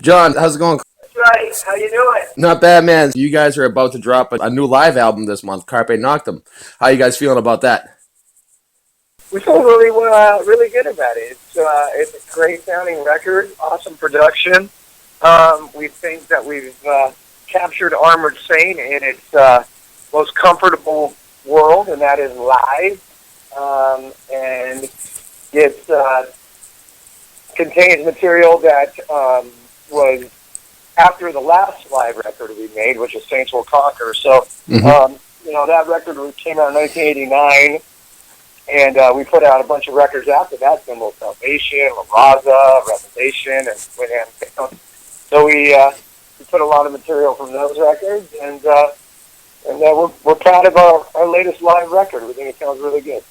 John, how's it going? That's right. How you doing? Not bad, man. You guys are about to drop a new live album this month, Carpe Noctem. How you guys feeling about that? We feel really good about it. It's a great sounding record, awesome production. We think that we've captured Armored Saint in its most comfortable world, and that is live. And it contains material that was after the last live record we made, which is Saints Will Conquer. So, that record came out in 1989, and we put out a bunch of records after that, Symbol of Salvation, La Raza, Revelation, and Win Hand Down. So we put a lot of material from those records, and we're proud of our latest live record. We think it sounds really good.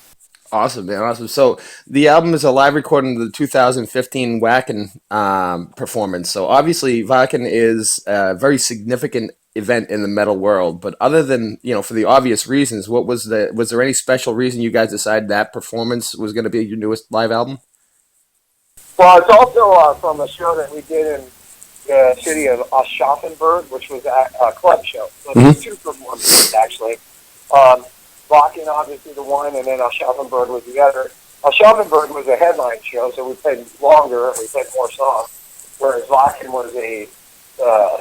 Awesome, man. Awesome. So the album is a live recording of the 2015 Wacken performance. So obviously, Wacken is a very significant event in the metal world. But other than for the obvious reasons, was there any special reason you guys decided that performance was going to be your newest live album? Well, it's also from a show that we did in the city of Aschaffenburg, which was a club show. So there's two performances actually. Wacken, obviously, the one, and then Aschaffenburg was the other. Aschaffenburg was a headline show, so we played longer and we played more songs, whereas Wacken was a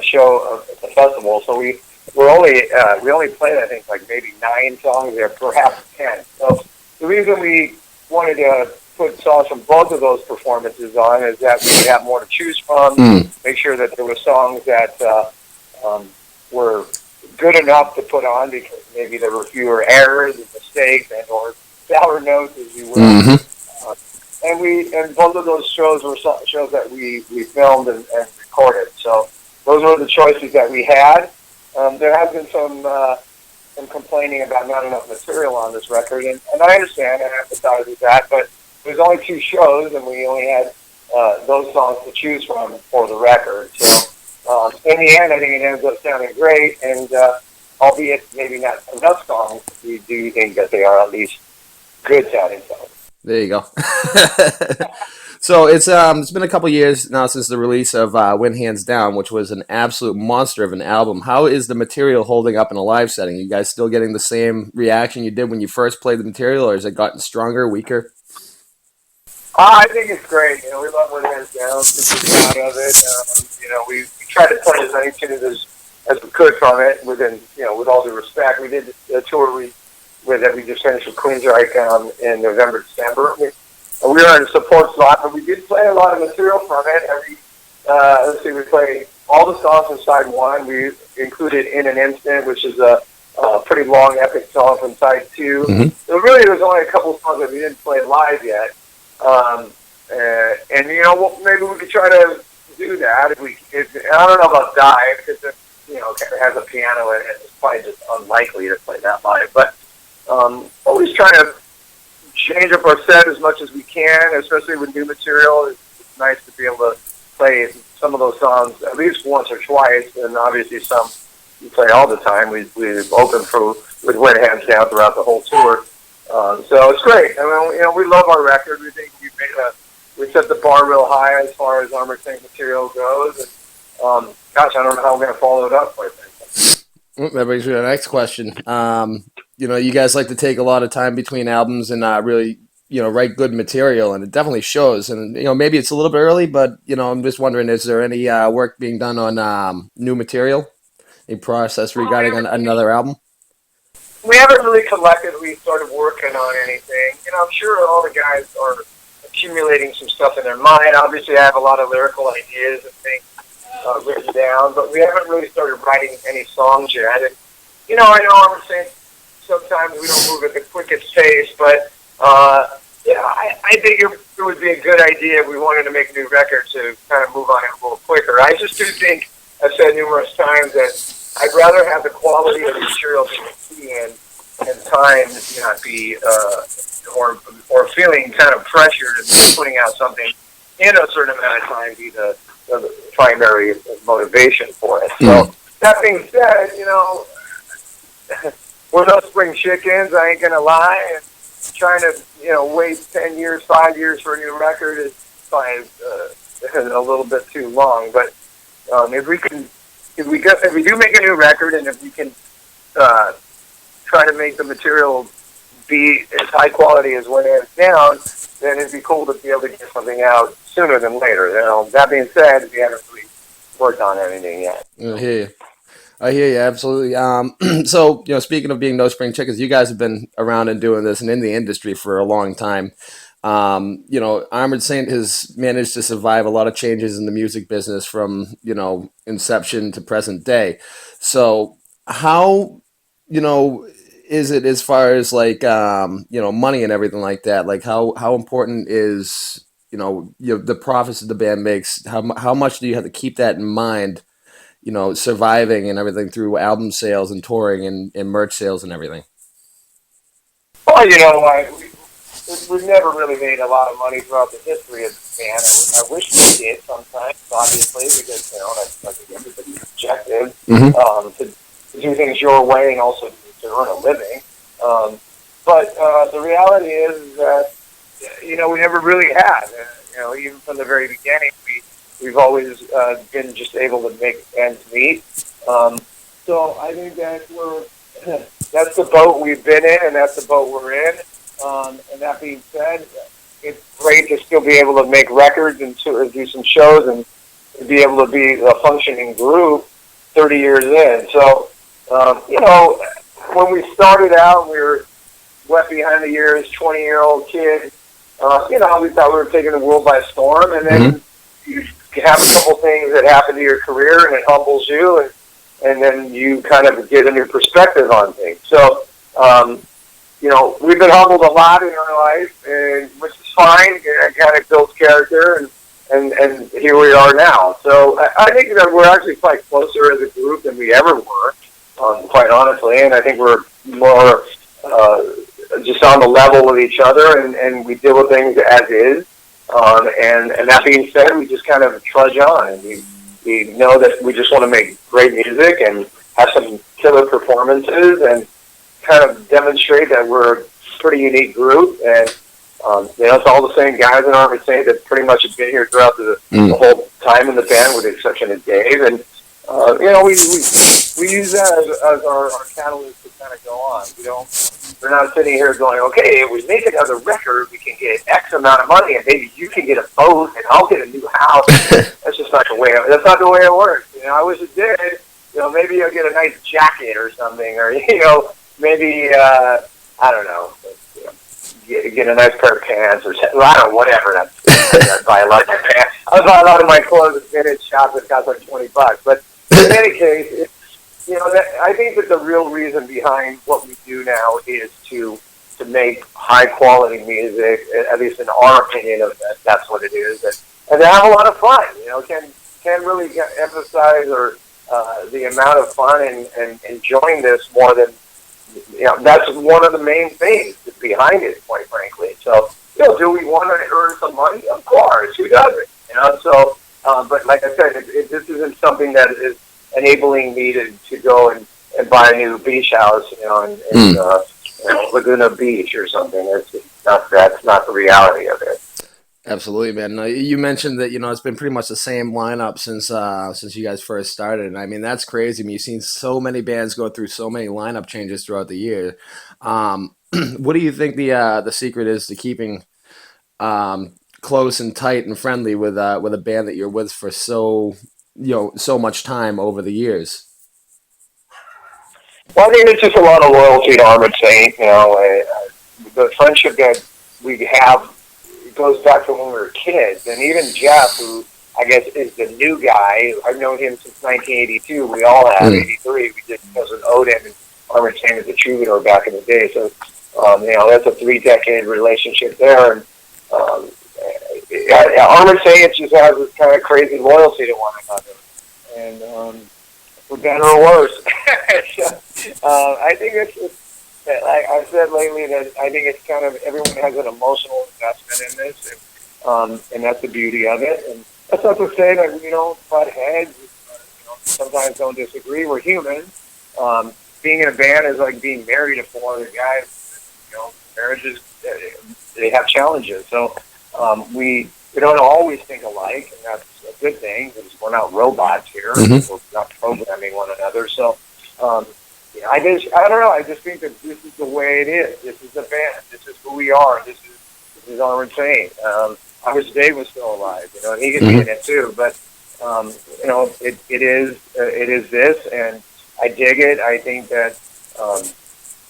show at the festival. So we only played, I think, like maybe 9 songs there, perhaps 10. So the reason we wanted to put songs from both of those performances on is that we could have more to choose from, make sure that there were songs that were good enough to put on because maybe there were fewer errors and mistakes and or sour notes, as you will. And both of those shows were shows that we filmed and recorded. So those were the choices that we had. There has been some complaining about not enough material on this record, and I understand and empathize with that, but there's only 2 shows and we only had those songs to choose from for the record. So in the end, I think it ends up sounding great, and albeit maybe not enough songs, we do think that they are at least good sounding songs. There you go. So it's been a couple years now since the release of Win Hands Down, which was an absolute monster of an album. How is the material holding up in a live setting? You guys still getting the same reaction you did when you first played the material, or has it gotten stronger, weaker? I think it's great. We love Win Hands Down. We're proud of it. We tried to play as many tunes as we could from it within, with all due respect. We did the tour that we just finished with Queensryche in November, December. We were in a support slot, but we did play a lot of material from it. We played all the songs from side 1. We included In an Instant, which is a pretty long, epic song from side 2. So really, there's only a couple of songs that we didn't play live yet. Maybe we could try to do that I don't know about Die because it kind of has a piano in it. It's probably just unlikely to play that live. But always trying to change up our set as much as we can, especially with new material. It's nice to be able to play some of those songs at least once or twice, and obviously some we play all the time. We've opened with Win Hands Down throughout the whole tour. So it's great. We love our record. We think we set the bar real high as far as Armored Saint material goes. And, I don't know how we're going to follow it up, quite frankly. That brings me to the next question. You guys like to take a lot of time between albums and really, write good material, and it definitely shows. And, maybe it's a little bit early, but, I'm just wondering, is there any work being done on new material? Any process regarding another album? We haven't really collectively started working on anything. I'm sure all the guys are accumulating some stuff in their mind. Obviously, I have a lot of lyrical ideas and things written down, but we haven't really started writing any songs yet. And, I know I would say sometimes we don't move at the quickest pace, but, I think it would be a good idea if we wanted to make a new record to kind of move on it a little quicker. I just do think, I've said numerous times, that I'd rather have the quality of the material that we see and time not be, or feeling kind of pressured and putting out something in a certain amount of time be the primary motivation for it. So that being said, we're no spring chickens, I ain't gonna lie, and trying to, wait 10 years, 5 years for a new record is probably a little bit too long, but If we do make a new record, and if we can uh, try to make the material be as high quality as when it's down, then it'd be cool to be able to get something out sooner than later. That being said, we haven't really worked on anything yet. I hear you. I hear you absolutely. So speaking of being no spring chickens, you guys have been around and doing this and in the industry for a long time. Armored Saint has managed to survive a lot of changes in the music business from inception to present day. So how is it as far as like money and everything like that? Like how important is the profits that the band makes? How much do you have to keep that in mind? Surviving and everything through album sales and touring and merch sales and everything. Well, we've never really made a lot of money throughout the history of the band. I wish we did sometimes, obviously, because that's everybody's objective to do things your way and also to earn a living. But the reality is that we never really had. Even from the very beginning, we've always been just able to make ends meet. So I think that that's the boat we've been in, and that's the boat we're in. And that being said, it's great to still be able to make records and to do some shows and be able to be a functioning group 30 years in. So, when we started out, we were wet behind the ears, 20-year-old kid. We thought we were taking the world by storm, and then you have a couple things that happen to your career, and it humbles you, and then you kind of get a new perspective on things. So, we've been humbled a lot in our life, and which is fine. It kind of builds character, and here we are now. So I think that we're actually quite closer as a group than we ever were, quite honestly. And I think we're more just on the level with each other, and we deal with things as is. And that being said, we just kind of trudge on, and we know that we just want to make great music and have some killer performances and kind of demonstrate that we're a pretty unique group, and it's all the same guys in Armored Saint that pretty much have been here throughout the whole time in the band, with the exception of Dave. And we use that as our catalyst to kind of go on. We're not sitting here going, okay, if we make another record, we can get X amount of money, and maybe you can get a boat, and I'll get a new house. That's just not the way. That's not the way it works. I wish it did. Maybe I'll get a nice jacket or something, or maybe I don't know, get a nice pair of pants or something. I don't know, whatever. I buy a lot of pants. I buy a lot of my clothes at vintage shops that cost like $20. But in any case, I think that the real reason behind what we do now is to make high quality music. At least in our opinion, of that's what it is, and to have a lot of fun. Can really emphasize the amount of fun and enjoying this more than. That's one of the main things behind it, quite frankly. So, do we want to earn some money? Of course, who doesn't? So, but like I said, this isn't something that is enabling me to go and buy a new beach house, in Laguna Beach or something. That's not the reality of it. Absolutely, man. You mentioned that it's been pretty much the same lineup since you guys first started, and I mean that's crazy. I mean, you've seen so many bands go through so many lineup changes throughout the year. What do you think the secret is to keeping close and tight and friendly with a band that you're with for so much time over the years? Well, I think it's just a lot of loyalty to Armored Saint. The friendship that we have goes back to when we were kids, and even Jeff, who I guess is the new guy. I've known him since 1982. We all have 83. We did an Odin and Armored Saint as a troubadour back in the day. So, that's a 3-decade relationship there. And Armored Saint just has this kind of crazy loyalty to one another, and for better or worse. I think it's like I've said lately, that I think it's kind of everyone has an emotional investment in this, and that's the beauty of it. And that's not to say that we don't butt heads. Sometimes don't disagree. We're human. Being in a band is like being married to 4 other guys. Marriages, they have challenges. So we we don't always think alike, and that's a good thing because we're not robots here. Mm-hmm. We're not programming one another. So, I don't know. I just think that this is the way it is. This is the band. This is who we are. This is Armored Saint. I wish Dave was still alive, and he could be in it too. But it is this, and I dig it. I think that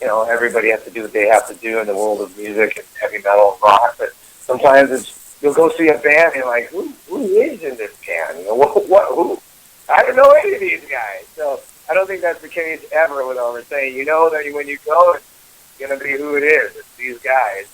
everybody has to do what they have to do in the world of music and heavy metal and rock. But sometimes you'll go see a band and you're like, who is in this band? Who? I don't know any of these guys. So I don't think that's the case ever with Armored Saint. You know that when you go, it's going to be who it is. It's these guys.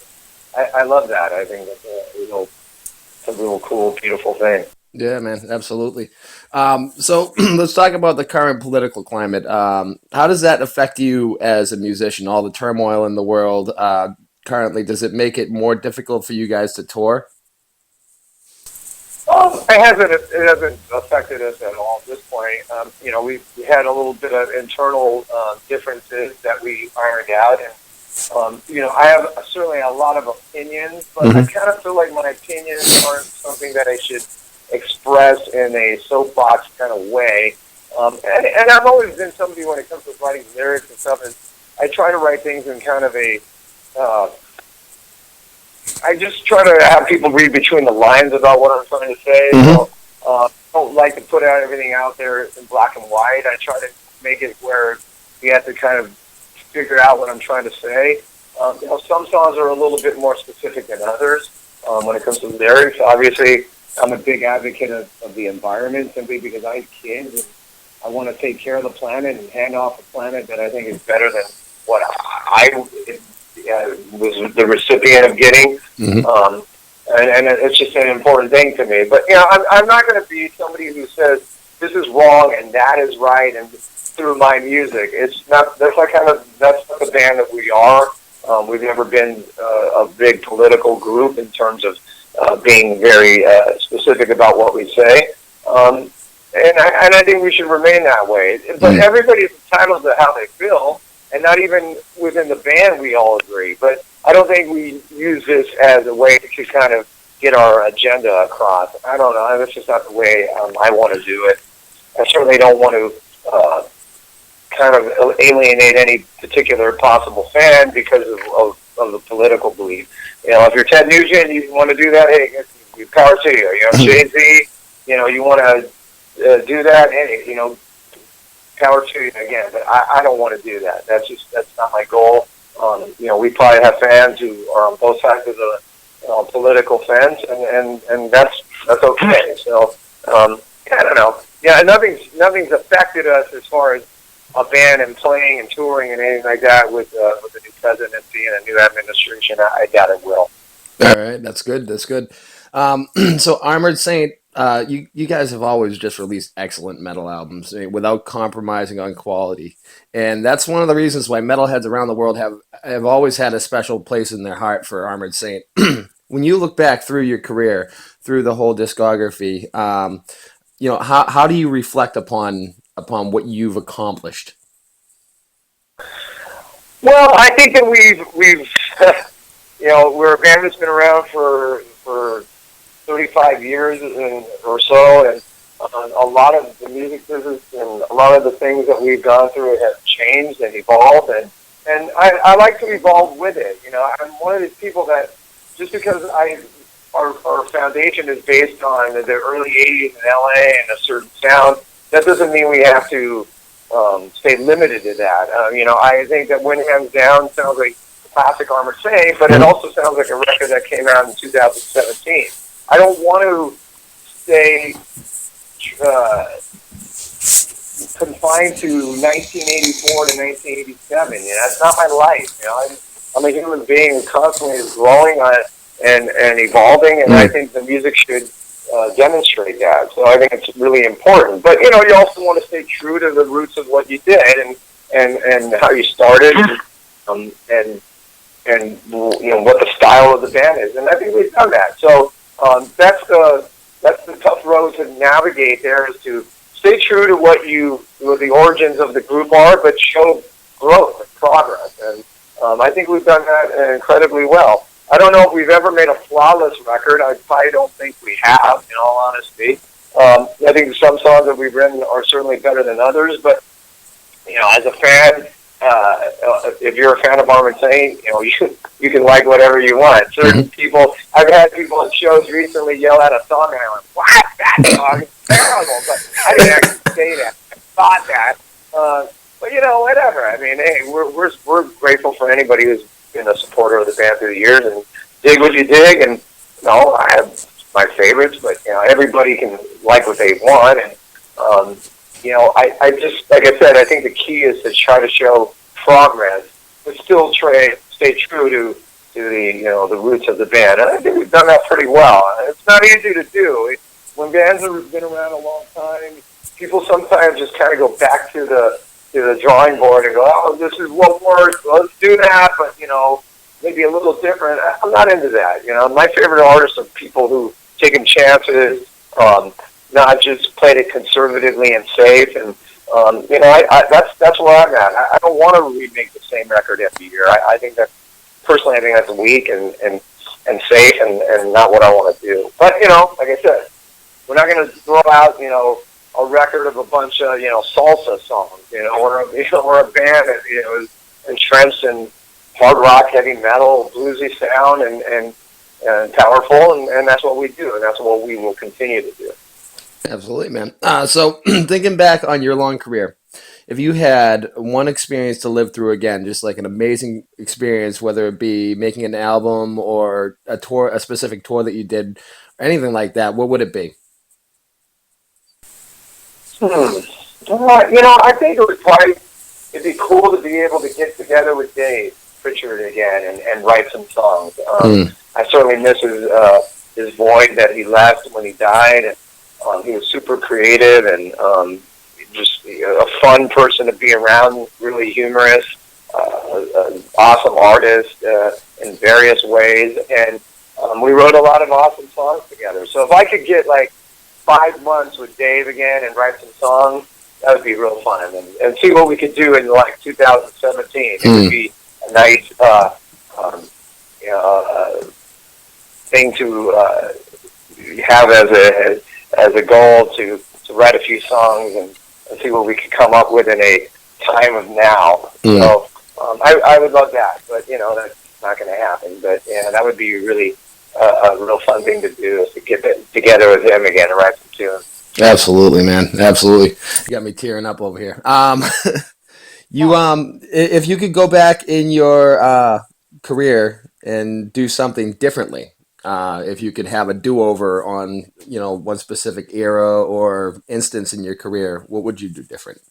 I love that. I think that's a real cool, beautiful thing. Yeah, man, absolutely. So let's talk about the current political climate. How does that affect you as a musician? All the turmoil in the world currently, does it make it more difficult for you guys to tour? It hasn't affected us at all at this point. We had a little bit of internal differences that we ironed out, and I have certainly a lot of opinions, but I kind of feel like my opinions aren't something that I should express in a soapbox kind of way. And I've always been somebody when it comes to writing lyrics and stuff. Is I try to write things in kind of a I just try to have people read between the lines about what I'm trying to say. So I don't like to put everything out there in black and white. I try to make it where you have to kind of figure out what I'm trying to say. Some songs are a little bit more specific than others when it comes to lyrics. Obviously, I'm a big advocate of the environment simply because I have kids and I want to take care of the planet and hand off a planet that I think is better than what I was the recipient of getting. And it's just an important thing to me. But, I'm not going to be somebody who says this is wrong and that is right and through my music. It's not, that's not the band that we are. We've never been a big political group in terms of being very specific about what we say. And I think we should remain that way. But everybody's entitled to how they feel, and not even within the band we all agree. But I don't think we use this as a way to kind of get our agenda across. I don't know. That's just not the way I want to do it. I certainly don't want to kind of alienate any particular possible fan because of the political belief. If you're Ted Nugent and you want to do that, hey, power to you. Jay-Z, you want to do that, hey, power to you again. But I don't want to do that. That's not my goal. We probably have fans who are on both sides of the political fence, and that's okay. So I don't know. Yeah, nothing's affected us as far as a band and playing and touring and anything like that with the new presidency and a new administration. I doubt it will. All right, that's good. That's good. So Armored Saint, you guys have always just released excellent metal albums without compromising on quality, and that's one of the reasons why metalheads around the world have always had a special place in their heart for Armored Saint. When you look back through your career, through the whole discography, how do you reflect upon what you've accomplished? Well, I think that we've we're a band that's been around for 35 years or so, and a lot of the music business and a lot of the things that we've gone through have changed and evolved, and I like to evolve with it. I'm one of these people that just because our foundation is based on the early 80s in LA and a certain sound, that doesn't mean we have to stay limited to that. I think that When Hands Down sounds like classic Armored Saint, but it also sounds like a record that came out in 2017. I don't want to stay confined to 1984 to 1987. That's not my life. I'm a human being who constantly is growing and evolving, and I think the music should demonstrate that. So I think it's really important. But you also want to stay true to the roots of what you did and how you started, and what the style of the band is. And I think we've done that. So that's the tough road to navigate. There is to stay true to what the origins of the group are, but show growth and progress. And I think we've done that incredibly well. I don't know if we've ever made a flawless record. I probably don't think we have, in all honesty. I think some songs that we've written are certainly better than others, but as a fan, if you're a fan of Arm and Saint, you can like whatever you want. Certain people, I've had people at shows recently yell at a song, and I'm like, "What? That song is terrible!" But I didn't actually say that. I thought that. But whatever. I mean, hey, we're grateful for anybody who's been a supporter of the band through the years and dig what you dig. And I have my favorites, but everybody can like what they want. And I just, like I said, I think the key is to try to show progress, but still stay true to the roots of the band. And I think we've done that pretty well. It's not easy to do. When bands have been around a long time, people sometimes just kind of go back to the drawing board and go, "Oh, this is what works. Let's do that." But maybe a little different. I'm not into that. My favorite artists are people who taking chances. Not just played it conservatively and safe, and that's where I'm at. I don't want to remake the same record every year. I think that personally, I think that's weak and safe and not what I want to do. But like I said, we're not going to throw out a record of a bunch of salsa songs, or a band that is entrenched in hard rock, heavy metal, bluesy sound, and powerful, and that's what we do, and that's what we will continue to do. Absolutely, man. So thinking back on your long career, if you had one experience to live through again, just like an amazing experience, whether it be making an album or a tour, a specific tour that you did, or anything like that, what would it be? I think it'd be cool to be able to get together with Dave Pritchard again and write some songs. I certainly miss his void that he left when he died. And, he was super creative and just a fun person to be around, really humorous, an awesome artist in various ways. And we wrote a lot of awesome songs together. So if I could get 5 months with Dave again and write some songs, that would be real fun. And see what we could do in 2017. It would be a nice thing to have as a goal to write a few songs and see what we could come up with in a time of now. So I would love that, but that's not going to happen. But that would be really a real fun thing to do, is to get together with him again and write some tunes. Absolutely, man. Absolutely. You got me tearing up over here. If you could go back in your career and do something differently, if you could have a do-over on, one specific era or instance in your career, what would you do different?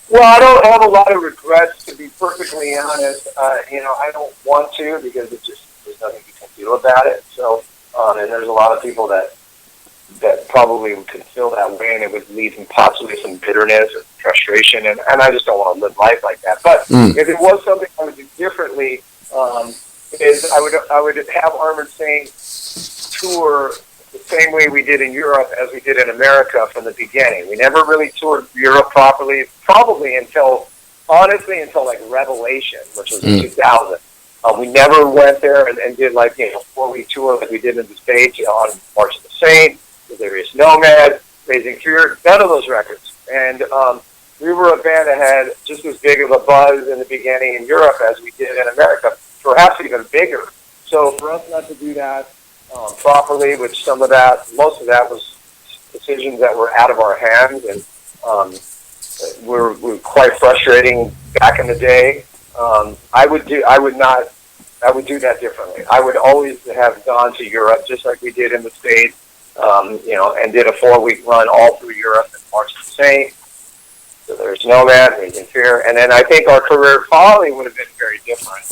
Well, I don't have a lot of regrets, to be perfectly honest. I don't want to, because there's nothing you can do about it. So, and there's a lot of people that probably could feel that way, and it would lead to possibly some bitterness or frustration, and I just don't want to live life like that. But if it was something I would do differently, is I would have Arm and Saint tour the same way we did in Europe as we did in America from the beginning. We never really toured Europe properly, probably until Revelation, which was in 2000. We never went there and did 4-week tour like we did in the States, on March of the Saint, Delirious Nomad, Raising Fear, none of those records. And we were a band that had just as big of a buzz in the beginning in Europe as we did in America, perhaps even bigger. So for us not to do that properly, most of that was decisions that were out of our hands, and were quite frustrating back in the day. I would do that differently. I would always have gone to Europe just like we did in the States, and did a 4-week run all through Europe and March the Saint. So there's Nomad, Raising Fear, and then I think our career probably would have been very different.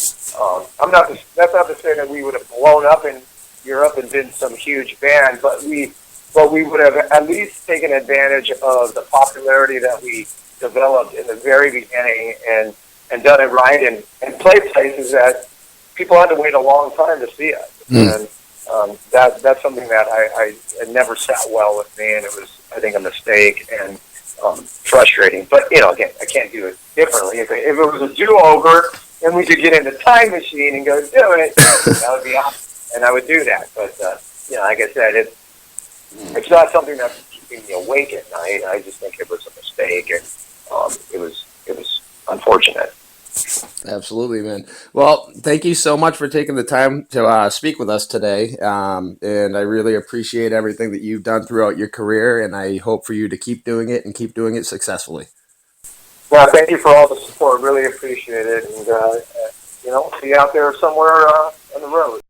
That's not to say that we would have blown up in Europe and been some huge band, but we would have at least taken advantage of the popularity that we developed in the very beginning and done it right and played places that people had to wait a long time to see us. And that's something that I never sat well with me, and it was, I think, a mistake and frustrating. But again, I can't do it differently. If it was a do-over, and we could get in the time machine and go do it, that would be awesome. And I would do that. But, like I said, it's not something that's keeping me awake at night. I just think it was a mistake, and it was unfortunate. Absolutely, man. Well, thank you so much for taking the time to speak with us today. And I really appreciate everything that you've done throughout your career, and I hope for you to keep doing it and keep doing it successfully. Well, thank you for all the support. Really appreciate it. And, see you out there somewhere on the road.